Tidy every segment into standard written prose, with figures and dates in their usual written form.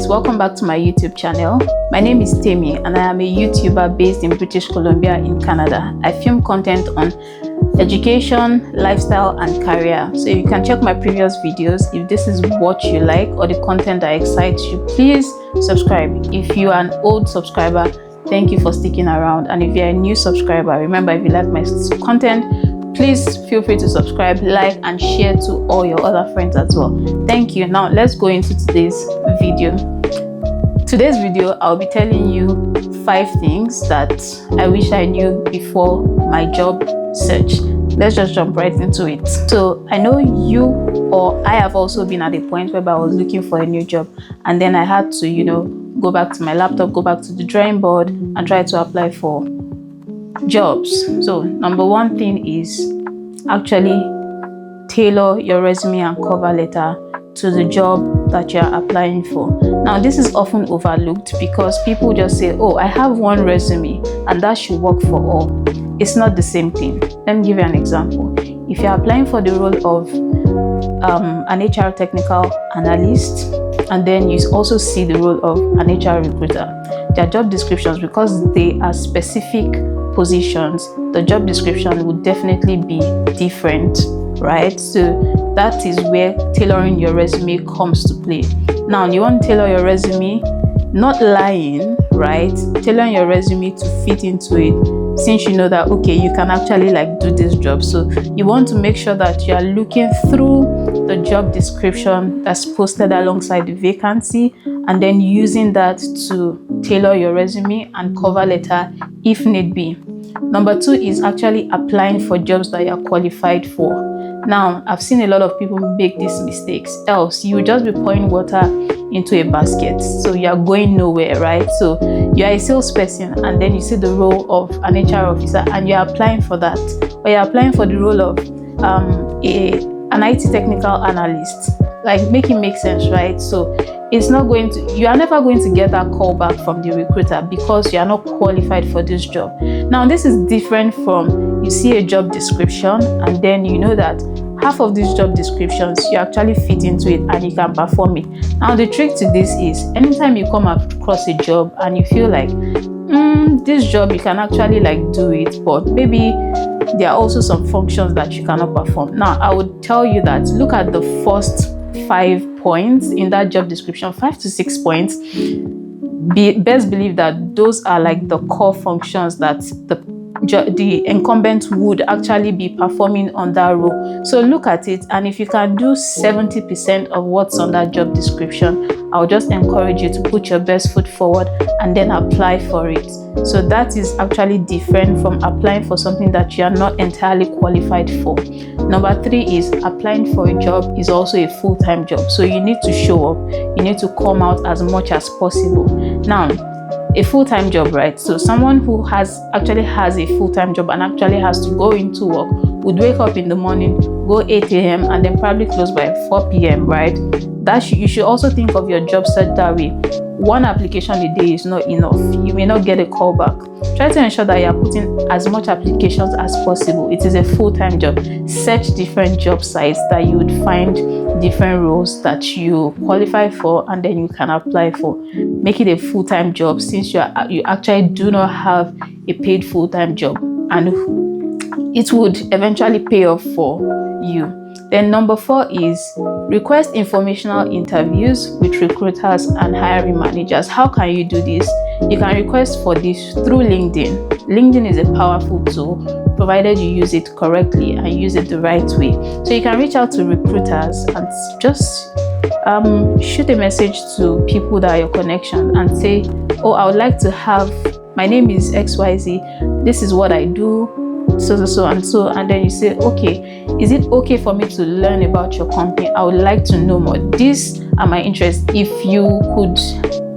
guys, welcome back to my YouTube channel. My name is Temmy and I am a YouTuber based in British Columbia in Canada. I film content on education, lifestyle and career. So you can check my previous videos. If this is what you like or the content that excites you, please subscribe. If you are an old subscriber, thank you for sticking around. And if you're a new subscriber, remember, if you like my content, please feel free to subscribe, like and share to all your other friends as well. Thank you. Now let's go into today's video. Today's video, I'll be telling you 5 things that I wish I knew before my job search. Let's just jump right into it. So I know you or I have also been at a point where I was looking for a new job, and then I had to, go back to my laptop, go back to the drawing board and try to apply for jobs. So number 1 thing is actually tailor your resume and cover letter to the job that you're applying for. Now this is often overlooked because people just say, oh, I have one resume and that should work for all. It's not the same thing. Let me give you an example. If you're applying for the role of an HR technical analyst, and then you also see the role of an HR recruiter, their job descriptions, because they are specific positions, the job description would definitely be different, right? So that is where tailoring your resume comes to play. Now you want to tailor your resume, not lying, right? Tailoring your resume to fit into it, since you know that, okay, you can actually do this job. So you want to make sure that you are looking through the job description that's posted alongside the vacancy, and then using that to tailor your resume and cover letter if need be. Number 2 is actually applying for jobs that you are qualified for. Now, I've seen a lot of people make these mistakes, else you will just be pouring water into a basket. So you are going nowhere, right? So you are a salesperson and then you see the role of an HR officer and you are applying for that. Or you are applying for the role of an IT technical analyst. Make it make sense, right? So you are never going to get that call back from the recruiter because you are not qualified for this job. Now this is different from you see a job description and then you know that half of these job descriptions you actually fit into it and you can perform it. Now the trick to this is anytime you come across a job and you feel like this job you can actually do it, but maybe there are also some functions that you cannot perform. Now I would tell you that look at the first 5 points in that job description, 5 to 6 points. Best believe that those are the core functions that the incumbent would actually be performing on that role. So look at it, and if you can do 70% of what's on that job description, I'll just encourage you to put your best foot forward and then apply for it. So that is actually different from applying for something that you are not entirely qualified for. Number 3 is applying for a job is also a full-time job. So you need to show up, you need to come out as much as possible. Now, a full-time job, right? So someone who actually has a full-time job and actually has to go into work would wake up in the morning, go 8 a.m. and then probably close by 4 p.m., right? You should also think of your job search that way. One application a day is not enough. You may not get a call back. Try to ensure that you are putting as much applications as possible. It is a full-time job. Search different job sites that you would find different roles that you qualify for and then you can apply for. Make it a full-time job, since you actually do not have a paid full-time job, and it would eventually pay off for you. Then number 4 is request informational interviews with recruiters and hiring managers. How can you do this? You can request for this through LinkedIn. LinkedIn is a powerful tool, provided you use it correctly and use it the right way. So you can reach out to recruiters and just shoot a message to people that are your connection and say, oh, I would like to have, my name is XYZ, this is what I do, so and then you say, okay, is it okay for me to learn about your company? I would like to know more. These are my interests. If you could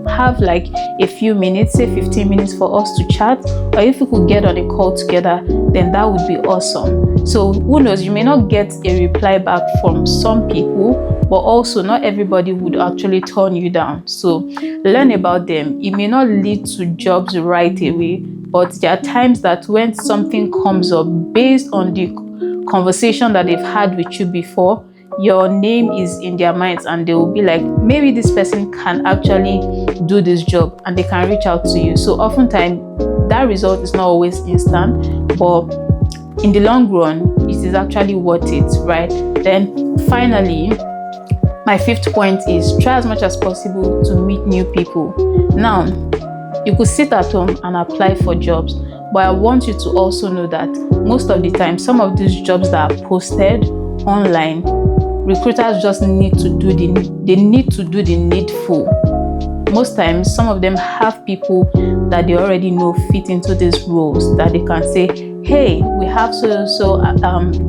have a few minutes, say 15 minutes for us to chat, or if we could get on a call together, then that would be awesome. So who knows, you may not get a reply back from some people, but also not everybody would actually turn you down. So learn about them. It may not lead to jobs right away, but there are times that when something comes up based on the conversation that they've had with you before, your name is in their minds, and they will be like, maybe this person can actually do this job, and they can reach out to you. So oftentimes that result is not always instant, but in the long run it is actually worth it, right? Then finally, my 5th point is try as much as possible to meet new people. Now, you could sit at home and apply for jobs, but I want you to also know that most of the time, some of these jobs that are posted online, recruiters just need to do the needful. Most times, some of them have people that they already know fit into these roles, that they can say, hey, we have so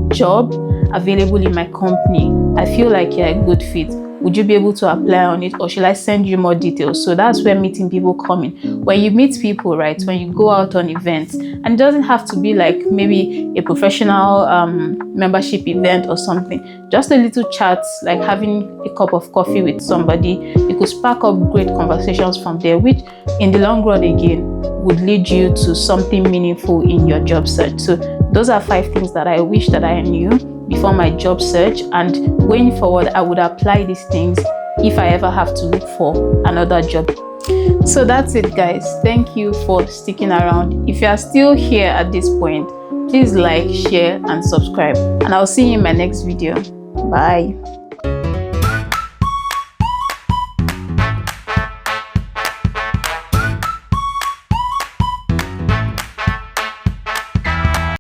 job available in my company. I feel like you're a good fit. Would you be able to apply on it, or should I send you more details? So that's where meeting people come in. When you meet people, right, when you go out on events, and it doesn't have to be like maybe a professional membership event or something, just a little chat, like having a cup of coffee with somebody, you could spark up great conversations from there, which in the long run again would lead you to something meaningful in your job search. So those are 5 things that I wish that I knew before my job search, and going forward I would apply these things if I ever have to look for another job. So that's it, guys. Thank you for sticking around. If you are still here at this point, please like, share and subscribe, and I'll see you in my next video. Bye.